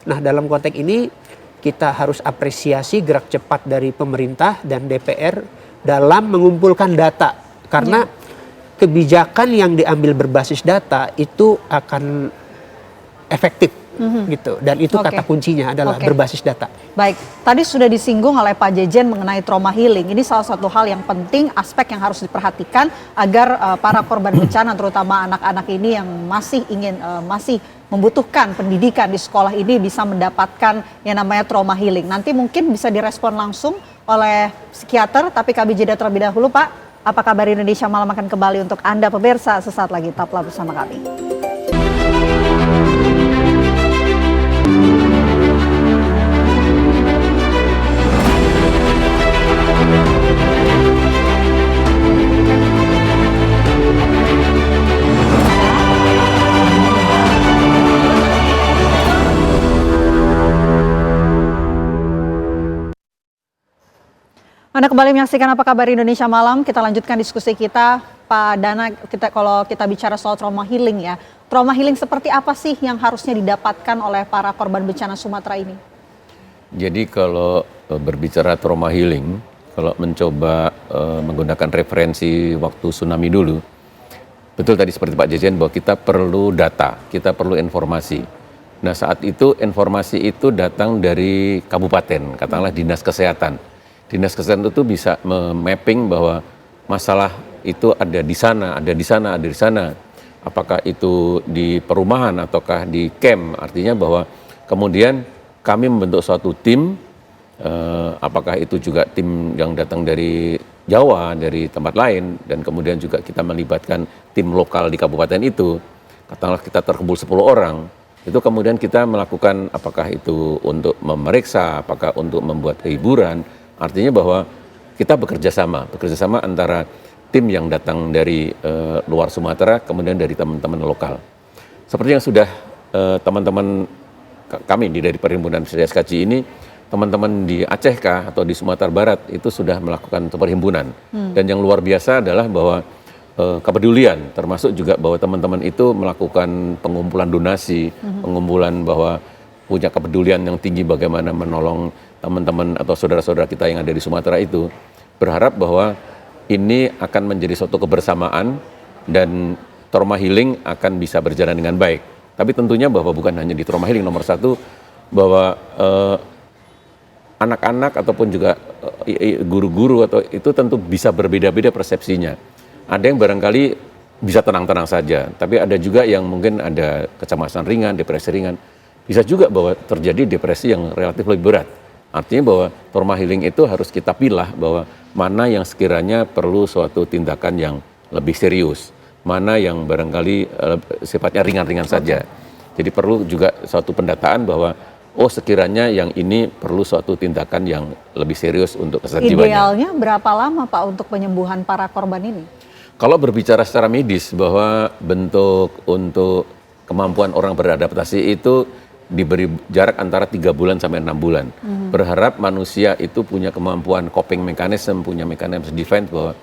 Nah, dalam konteks ini kita harus apresiasi gerak cepat dari pemerintah dan DPR dalam mengumpulkan data, karena kebijakan yang diambil berbasis data itu akan efektif gitu, dan itu kata kuncinya adalah berbasis data. Baik, tadi sudah disinggung oleh Pak Jejen mengenai trauma healing. Ini salah satu hal yang penting, aspek yang harus diperhatikan agar para korban bencana, terutama anak-anak ini yang masih masih membutuhkan pendidikan di sekolah ini bisa mendapatkan yang namanya trauma healing. Nanti mungkin bisa direspon langsung oleh psikiater, tapi kami jeda terlebih dahulu, Pak. Apa kabar Indonesia Malam akan kembali untuk Anda pemirsa, sesaat lagi tetaplah bersama kami. Anda kembali menyaksikan Apa Kabar Indonesia Malam. Kita lanjutkan diskusi kita, Pak Dana. Kalau kita bicara soal trauma healing ya, trauma healing seperti apa sih yang harusnya didapatkan oleh para korban bencana Sumatera ini? Jadi kalau berbicara trauma healing, kalau mencoba menggunakan referensi waktu tsunami dulu, betul tadi seperti Pak Jejen bahwa kita perlu data, kita perlu informasi. Nah saat itu informasi itu datang dari kabupaten, katakanlah dinas kesehatan. Dinas kesehatan itu bisa memapping bahwa masalah itu ada di sana, ada di sana, ada di sana. Apakah itu di perumahan ataukah di camp, artinya bahwa kemudian kami membentuk suatu tim, apakah itu juga tim yang datang dari Jawa, dari tempat lain, dan kemudian juga kita melibatkan tim lokal di kabupaten itu, katakanlah kita terkumpul 10 orang, itu kemudian kita melakukan apakah itu untuk memeriksa, apakah untuk membuat hiburan. Artinya bahwa kita bekerja sama antara tim yang datang dari luar Sumatera, kemudian dari teman-teman lokal. Seperti yang sudah teman-teman kami dari Perhimpunan PSKJ ini, teman-teman di Aceh atau di Sumatera Barat itu sudah melakukan perhimpunan. Dan yang luar biasa adalah bahwa kepedulian, termasuk juga bahwa teman-teman itu melakukan pengumpulan donasi, pengumpulan bahwa punya kepedulian yang tinggi bagaimana menolong teman-teman atau saudara-saudara kita yang ada di Sumatera itu, berharap bahwa ini akan menjadi suatu kebersamaan dan trauma healing akan bisa berjalan dengan baik. Tapi tentunya bahwa bukan hanya di trauma healing, nomor satu bahwa anak-anak ataupun juga guru-guru atau itu tentu bisa berbeda-beda persepsinya. Ada yang barangkali bisa tenang-tenang saja, tapi ada juga yang mungkin ada kecemasan ringan, depresi ringan. Bisa juga bahwa terjadi depresi yang relatif lebih berat. Artinya bahwa trauma healing itu harus kita pilah bahwa mana yang sekiranya perlu suatu tindakan yang lebih serius, mana yang barangkali sifatnya ringan-ringan saja. Jadi perlu juga suatu pendataan bahwa sekiranya yang ini perlu suatu tindakan yang lebih serius untuk kesehatan jiwanya. Idealnya berapa lama Pak untuk penyembuhan para korban ini? Kalau berbicara secara medis bahwa bentuk untuk kemampuan orang beradaptasi itu diberi jarak antara 3 bulan sampai 6 bulan. Berharap manusia itu punya kemampuan coping mechanism, punya mekanisme defense bahwa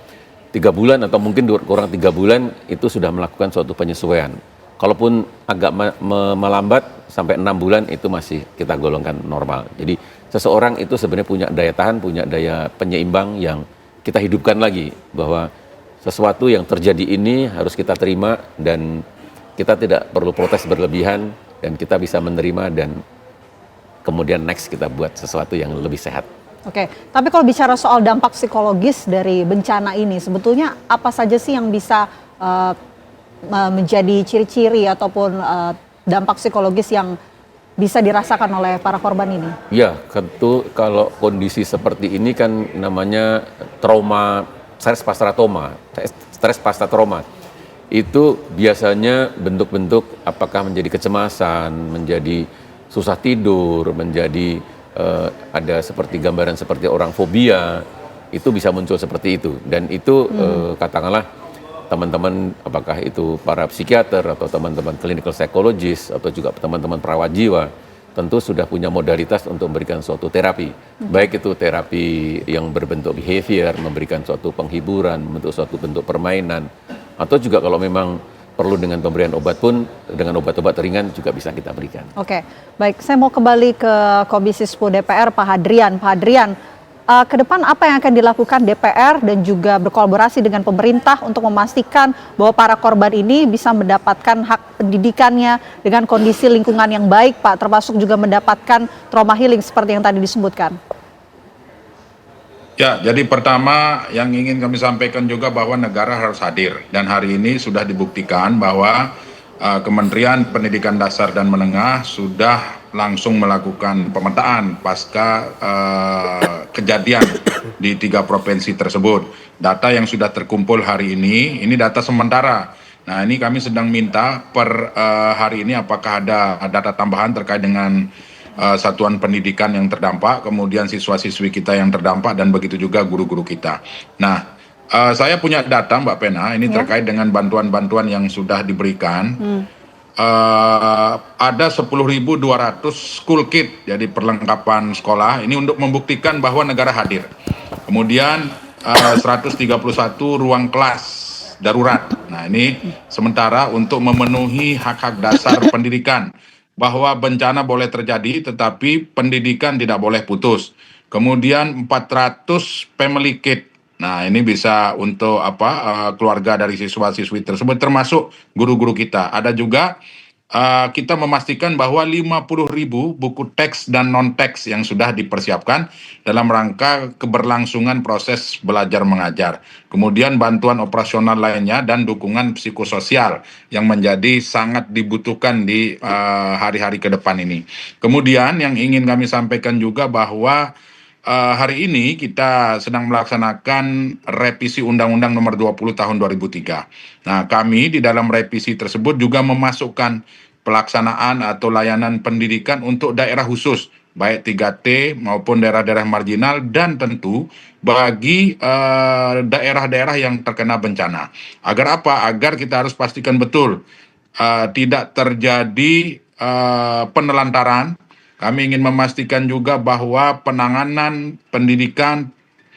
3 bulan atau mungkin kurang 3 bulan itu sudah melakukan suatu penyesuaian. Kalaupun agak melambat sampai 6 bulan itu masih kita golongkan normal. Jadi seseorang itu sebenarnya punya daya tahan, punya daya penyeimbang yang kita hidupkan lagi bahwa sesuatu yang terjadi ini harus kita terima dan kita tidak perlu protes berlebihan dan kita bisa menerima dan kemudian next kita buat sesuatu yang lebih sehat. Oke, tapi kalau bicara soal dampak psikologis dari bencana ini, sebetulnya apa saja sih yang bisa menjadi ciri-ciri ataupun dampak psikologis yang bisa dirasakan oleh para korban ini? Ya, tentu kalau kondisi seperti ini kan namanya trauma, stres pasca trauma. Itu biasanya bentuk-bentuk apakah menjadi kecemasan, menjadi susah tidur, menjadi ada seperti gambaran seperti orang fobia, itu bisa muncul seperti itu. Dan itu katakanlah teman-teman apakah itu para psikiater atau teman-teman clinical psychologist atau juga teman-teman perawat jiwa tentu sudah punya modalitas untuk memberikan suatu terapi. Baik itu terapi yang berbentuk behavior, memberikan suatu penghiburan, membentuk suatu bentuk permainan, atau juga kalau memang perlu dengan pemberian obat pun, dengan obat-obat ringan juga bisa kita berikan. Oke, baik. Saya mau kembali ke Komisi 10 DPR, Pak Hadrian. Pak Hadrian, ke depan apa yang akan dilakukan DPR dan juga berkolaborasi dengan pemerintah untuk memastikan bahwa para korban ini bisa mendapatkan hak pendidikannya dengan kondisi lingkungan yang baik, Pak, termasuk juga mendapatkan trauma healing seperti yang tadi disebutkan? Ya, jadi pertama yang ingin kami sampaikan juga bahwa negara harus hadir. Dan hari ini sudah dibuktikan bahwa Kementerian Pendidikan Dasar dan Menengah sudah langsung melakukan pemetaan pasca kejadian di 3 provinsi tersebut. Data yang sudah terkumpul hari ini data sementara. Nah, ini kami sedang minta per hari ini apakah ada data tambahan terkait dengan satuan pendidikan yang terdampak, kemudian siswa-siswi kita yang terdampak, dan begitu juga guru-guru kita. Nah, saya punya data Mbak Pena, ini terkait dengan bantuan-bantuan yang sudah diberikan. Ada 10.200 school kit, jadi perlengkapan sekolah, ini untuk membuktikan bahwa negara hadir. Kemudian 131 ruang kelas darurat. Nah, ini sementara untuk memenuhi hak-hak dasar pendidikan, bahwa bencana boleh terjadi tetapi pendidikan tidak boleh putus. Kemudian 400 family kit. Nah, ini bisa untuk keluarga dari siswa-siswi tersebut termasuk guru-guru kita. Ada juga kita memastikan bahwa 50.000 buku teks dan non-teks yang sudah dipersiapkan dalam rangka keberlangsungan proses belajar mengajar. Kemudian bantuan operasional lainnya dan dukungan psikososial yang menjadi sangat dibutuhkan di hari-hari ke depan ini. Kemudian yang ingin kami sampaikan juga bahwa hari ini kita sedang melaksanakan revisi Undang-Undang Nomor 20 Tahun 2003. Nah, kami di dalam revisi tersebut juga memasukkan pelaksanaan atau layanan pendidikan untuk daerah khusus, baik 3T maupun daerah-daerah marginal, dan tentu bagi daerah-daerah yang terkena bencana. Agar apa? Agar kita harus pastikan betul tidak terjadi penelantaran. Kami ingin memastikan juga bahwa penanganan pendidikan,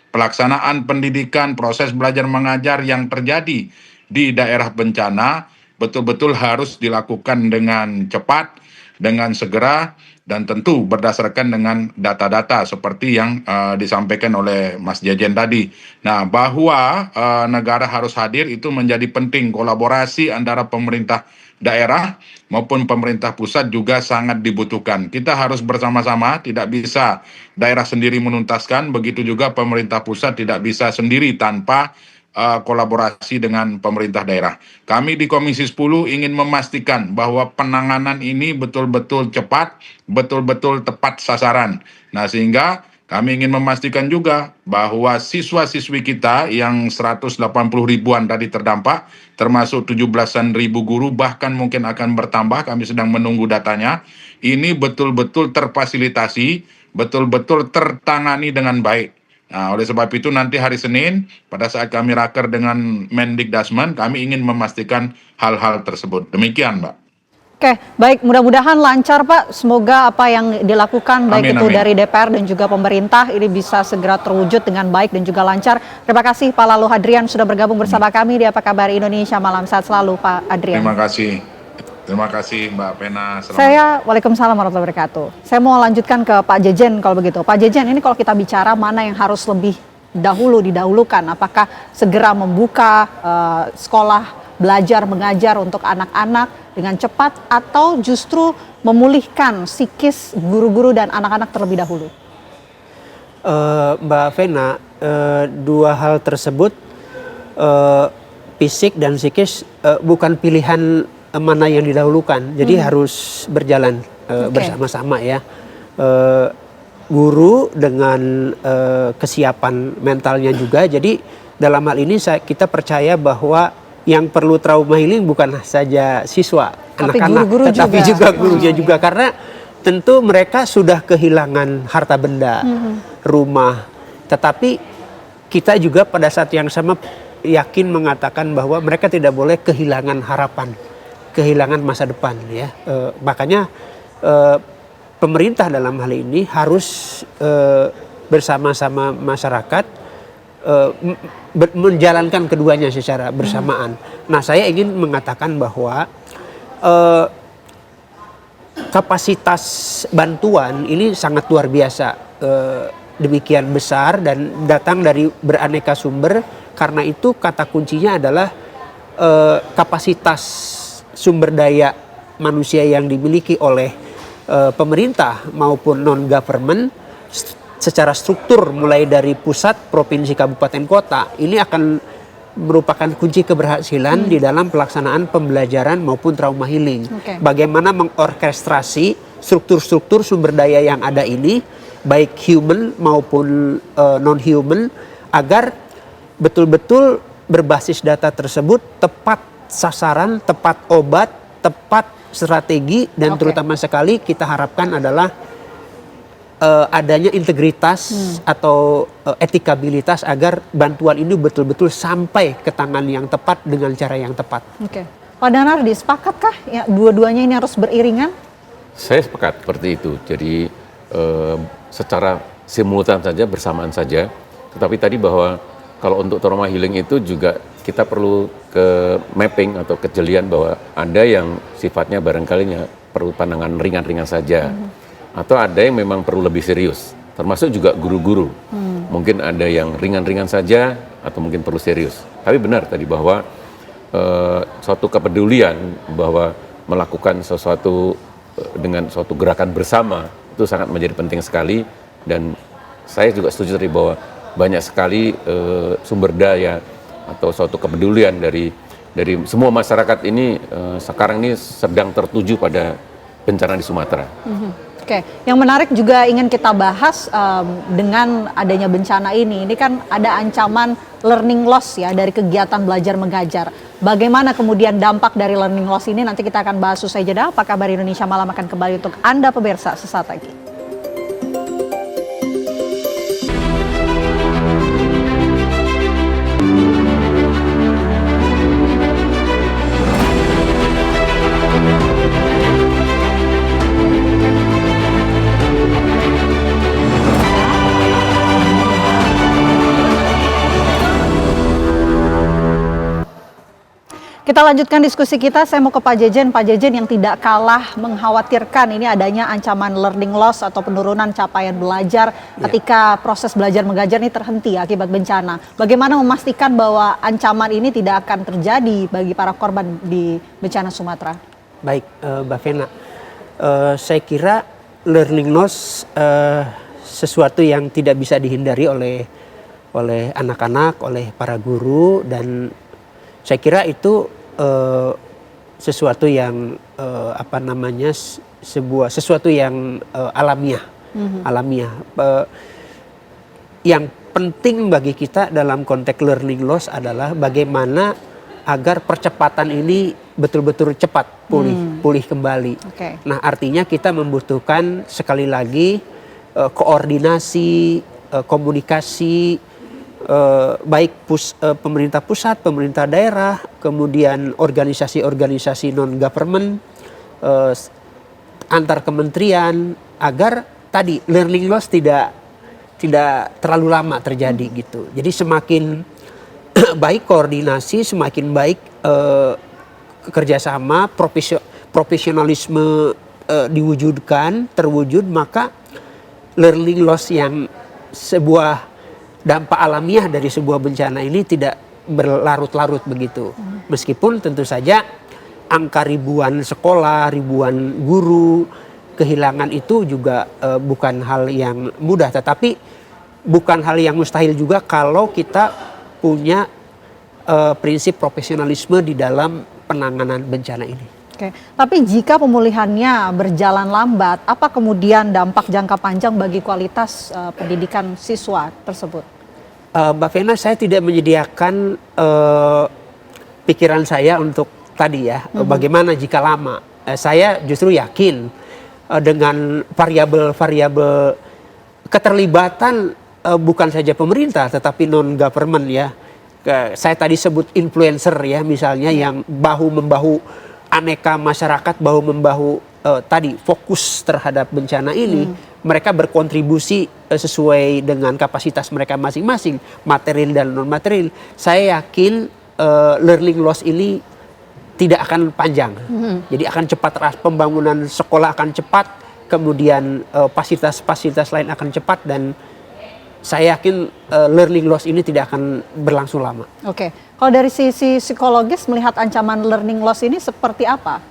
pelaksanaan pendidikan, proses belajar mengajar yang terjadi di daerah bencana betul-betul harus dilakukan dengan cepat, dengan segera, dan tentu berdasarkan dengan data-data seperti yang disampaikan oleh Mas Jejen tadi. Nah, bahwa negara harus hadir itu menjadi penting. Kolaborasi antara pemerintah daerah maupun pemerintah pusat juga sangat dibutuhkan. Kita harus bersama-sama, tidak bisa daerah sendiri menuntaskan, begitu juga pemerintah pusat tidak bisa sendiri tanpa kolaborasi dengan pemerintah daerah. Kami di Komisi 10 ingin memastikan bahwa penanganan ini betul-betul cepat, betul-betul tepat sasaran. Nah, sehingga kami ingin memastikan juga bahwa siswa-siswi kita yang 180 ribuan tadi terdampak, termasuk 17-an ribu guru, bahkan mungkin akan bertambah, kami sedang menunggu datanya, ini betul-betul terfasilitasi, betul-betul tertangani dengan baik. Nah, oleh sebab itu nanti hari Senin, pada saat kami raker dengan Mendikdasmen, kami ingin memastikan hal-hal tersebut. Demikian, Mbak. Oke, baik, mudah-mudahan lancar Pak. Semoga apa yang dilakukan baik itu dari DPR dan juga pemerintah ini bisa segera terwujud dengan baik dan juga lancar. Terima kasih Pak Lalu Hadrian sudah bergabung bersama kami di Apa Kabar Indonesia Malam. Sehat selalu Pak Hadrian. Terima kasih Mbak Pena. Waalaikumsalam warahmatullahi wabarakatuh. Saya mau lanjutkan ke Pak Jejen kalau begitu. Pak Jejen, ini kalau kita bicara mana yang harus lebih didahulukan, apakah segera membuka sekolah belajar mengajar untuk anak-anak dengan cepat atau justru memulihkan psikis guru-guru dan anak-anak terlebih dahulu? Mbak Vena, dua hal tersebut, fisik dan psikis bukan pilihan mana yang didahulukan. Jadi harus berjalan bersama-sama ya. Guru dengan kesiapan mentalnya juga. Jadi dalam hal ini kita percaya bahwa yang perlu trauma healing bukan saja siswa, anak-anak, tetapi juga gurunya juga, karena tentu mereka sudah kehilangan harta benda, rumah, tetapi kita juga pada saat yang sama yakin mengatakan bahwa mereka tidak boleh kehilangan harapan, kehilangan masa depan ya. Makanya pemerintah dalam hal ini harus bersama-sama masyarakat menjalankan keduanya secara bersamaan. Nah, saya ingin mengatakan bahwa kapasitas bantuan ini sangat luar biasa, demikian besar dan datang dari beraneka sumber. Karena itu kata kuncinya adalah kapasitas sumber daya manusia yang dimiliki oleh pemerintah maupun non-government secara struktur mulai dari pusat, provinsi, kabupaten, kota, ini akan merupakan kunci keberhasilan di dalam pelaksanaan pembelajaran maupun trauma healing. Bagaimana mengorkestrasi struktur-struktur sumber daya yang ada ini, baik human maupun non-human, agar betul-betul berbasis data tersebut tepat sasaran, tepat obat, tepat strategi, dan terutama sekali kita harapkan adalah adanya integritas atau etikabilitas agar bantuan ini betul-betul sampai ke tangan yang tepat dengan cara yang tepat. Pak Danardi, sepakatkah ya dua-duanya ini harus beriringan? Saya sepakat seperti itu. Jadi secara simultan saja, bersamaan saja. Tetapi tadi bahwa kalau untuk trauma healing itu juga kita perlu ke mapping atau kejelian bahwa ada yang sifatnya barangkali perlu pandangan ringan-ringan saja. Atau ada yang memang perlu lebih serius, termasuk juga guru-guru. Mungkin ada yang ringan-ringan saja atau mungkin perlu serius. Tapi benar tadi bahwa suatu kepedulian bahwa melakukan sesuatu dengan suatu gerakan bersama itu sangat menjadi penting sekali. Dan saya juga setuju tadi bahwa banyak sekali sumber daya atau suatu kepedulian dari semua masyarakat ini sekarang ini sedang tertuju pada bencana di Sumatera. Yang menarik juga ingin kita bahas dengan adanya bencana ini kan ada ancaman learning loss ya dari kegiatan belajar mengajar. Bagaimana kemudian dampak dari learning loss ini nanti kita akan bahas usai jeda. Apa kabar Indonesia Malam akan kembali untuk Anda pemirsa sesaat lagi. Kita lanjutkan diskusi kita, saya mau ke Pak Jejen yang tidak kalah mengkhawatirkan ini adanya ancaman learning loss atau penurunan capaian belajar ketika proses belajar mengajar ini terhenti akibat bencana. Bagaimana memastikan bahwa ancaman ini tidak akan terjadi bagi para korban di bencana Sumatera? Baik, Mbak Vena, saya kira learning loss sesuatu yang tidak bisa dihindari oleh anak-anak, oleh para guru, dan saya kira itu sesuatu yang sesuatu yang alamiah. Yang penting bagi kita dalam konteks learning loss adalah bagaimana agar percepatan ini betul-betul cepat pulih kembali. Nah, artinya kita membutuhkan sekali lagi koordinasi, komunikasi, baik pemerintah pusat, pemerintah daerah, kemudian organisasi-organisasi non-government, antar kementerian, agar tadi learning loss tidak terlalu lama terjadi gitu. Jadi semakin baik koordinasi, semakin baik kerjasama, profesionalisme terwujud, maka learning loss yang sebuah dampak alamiah dari sebuah bencana ini tidak berlarut-larut begitu. Meskipun tentu saja angka ribuan sekolah, ribuan guru kehilangan itu juga bukan hal yang mudah, tetapi bukan hal yang mustahil juga kalau kita punya prinsip profesionalisme di dalam penanganan bencana ini. Oke, tapi jika pemulihannya berjalan lambat, apa kemudian dampak jangka panjang bagi kualitas pendidikan siswa tersebut? Mbak Vena, saya tidak menyediakan pikiran saya untuk tadi ya, bagaimana jika lama. Saya justru yakin dengan variabel-variabel keterlibatan bukan saja pemerintah tetapi non-government ya. Saya tadi sebut influencer ya misalnya yang bahu-membahu aneka masyarakat, bahu-membahu tadi fokus terhadap bencana ini. Mereka berkontribusi sesuai dengan kapasitas mereka masing-masing, material dan non-material. Saya yakin learning loss ini tidak akan panjang. Jadi akan cepat, pembangunan sekolah akan cepat, kemudian fasilitas-fasilitas lain akan cepat, dan saya yakin learning loss ini tidak akan berlangsung lama. Oke, kalau dari sisi psikologis melihat ancaman learning loss ini seperti apa?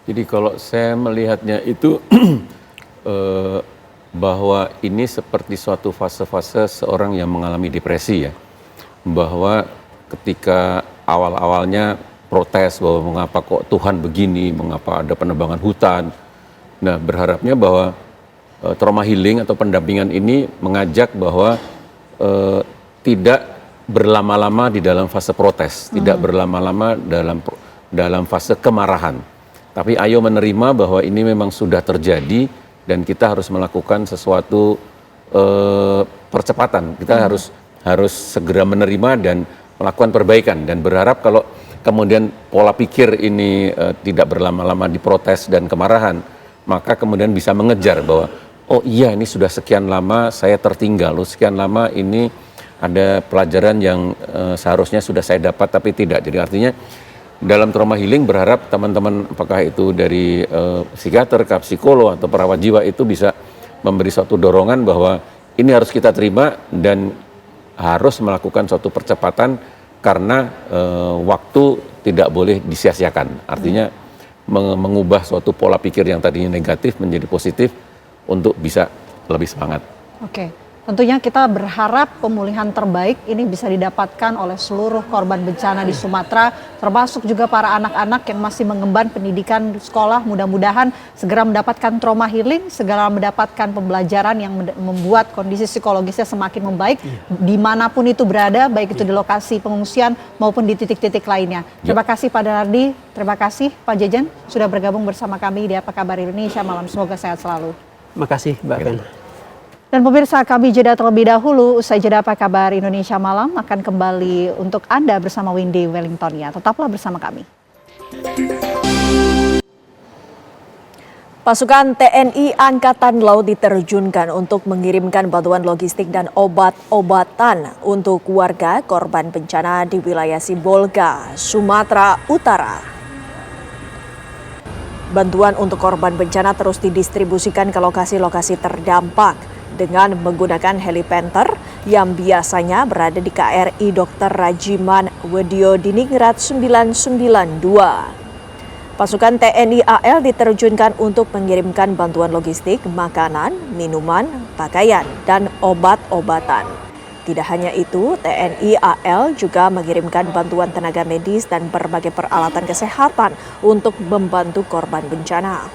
Jadi kalau saya melihatnya itu bahwa ini seperti suatu fase-fase seorang yang mengalami depresi ya. Bahwa ketika awal-awalnya protes bahwa mengapa kok Tuhan begini, mengapa ada penebangan hutan. Nah, berharapnya bahwa trauma healing atau pendampingan ini mengajak bahwa tidak berlama-lama di dalam fase protes, tidak berlama-lama dalam fase kemarahan. Tapi ayo menerima bahwa ini memang sudah terjadi dan kita harus melakukan sesuatu percepatan. Kita harus segera menerima dan melakukan perbaikan, dan berharap kalau kemudian pola pikir ini tidak berlama-lama diprotes dan kemarahan, maka kemudian bisa mengejar bahwa oh iya ini sudah sekian lama saya tertinggal, sekian lama ini ada pelajaran yang seharusnya sudah saya dapat tapi tidak. Jadi artinya dalam trauma healing berharap teman-teman apakah itu dari psikiater, psikolog atau perawat jiwa itu bisa memberi suatu dorongan bahwa ini harus kita terima dan harus melakukan suatu percepatan karena waktu tidak boleh disia-siakan. Artinya mengubah suatu pola pikir yang tadinya negatif menjadi positif untuk bisa lebih semangat. Oke, tentunya kita berharap pemulihan terbaik ini bisa didapatkan oleh seluruh korban bencana di Sumatera, termasuk juga para anak-anak yang masih mengemban pendidikan di sekolah. Mudah-mudahan segera mendapatkan trauma healing, segera mendapatkan pembelajaran yang membuat kondisi psikologisnya semakin membaik dimanapun itu berada, baik itu di lokasi pengungsian maupun di titik-titik lainnya. Terima kasih Pak Dardi, terima kasih Pak Jejen sudah bergabung bersama kami di Apa Kabar Indonesia Malam. Semoga sehat selalu. Terima kasih Mbak Vena. Dan pemirsa, kami jeda terlebih dahulu. Usai jeda Apa Kabar Indonesia Malam akan kembali untuk Anda bersama Windy Wellingtonia. Tetaplah bersama kami. Pasukan TNI Angkatan Laut diterjunkan untuk mengirimkan bantuan logistik dan obat-obatan untuk warga korban bencana di wilayah Sibolga, Sumatera Utara. Bantuan untuk korban bencana terus didistribusikan ke lokasi-lokasi terdampak dengan menggunakan helipenter yang biasanya berada di KRI Dr. Rajiman Wedyo Diningrat 992. Pasukan TNI AL diterjunkan untuk mengirimkan bantuan logistik, makanan, minuman, pakaian, dan obat-obatan. Tidak hanya itu, TNI AL juga mengirimkan bantuan tenaga medis dan berbagai peralatan kesehatan untuk membantu korban bencana.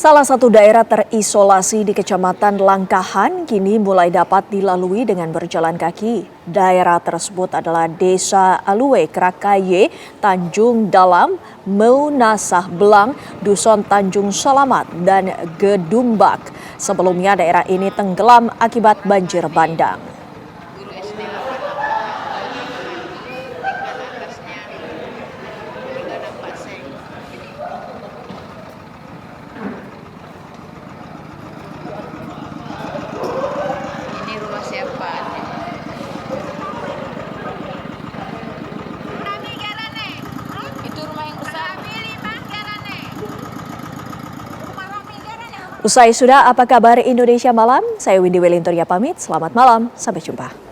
Salah satu daerah terisolasi di Kecamatan Langkahan kini mulai dapat dilalui dengan berjalan kaki. Daerah tersebut adalah Desa Alue, Krakaye, Tanjung Dalam, Meunasah Belang, Dusun Tanjung Selamat, dan Gedumbak. Sebelumnya daerah ini tenggelam akibat banjir bandang. Usai sudah Apa Kabar Indonesia Malam, saya Windy Welintoria pamit, selamat malam, sampai jumpa.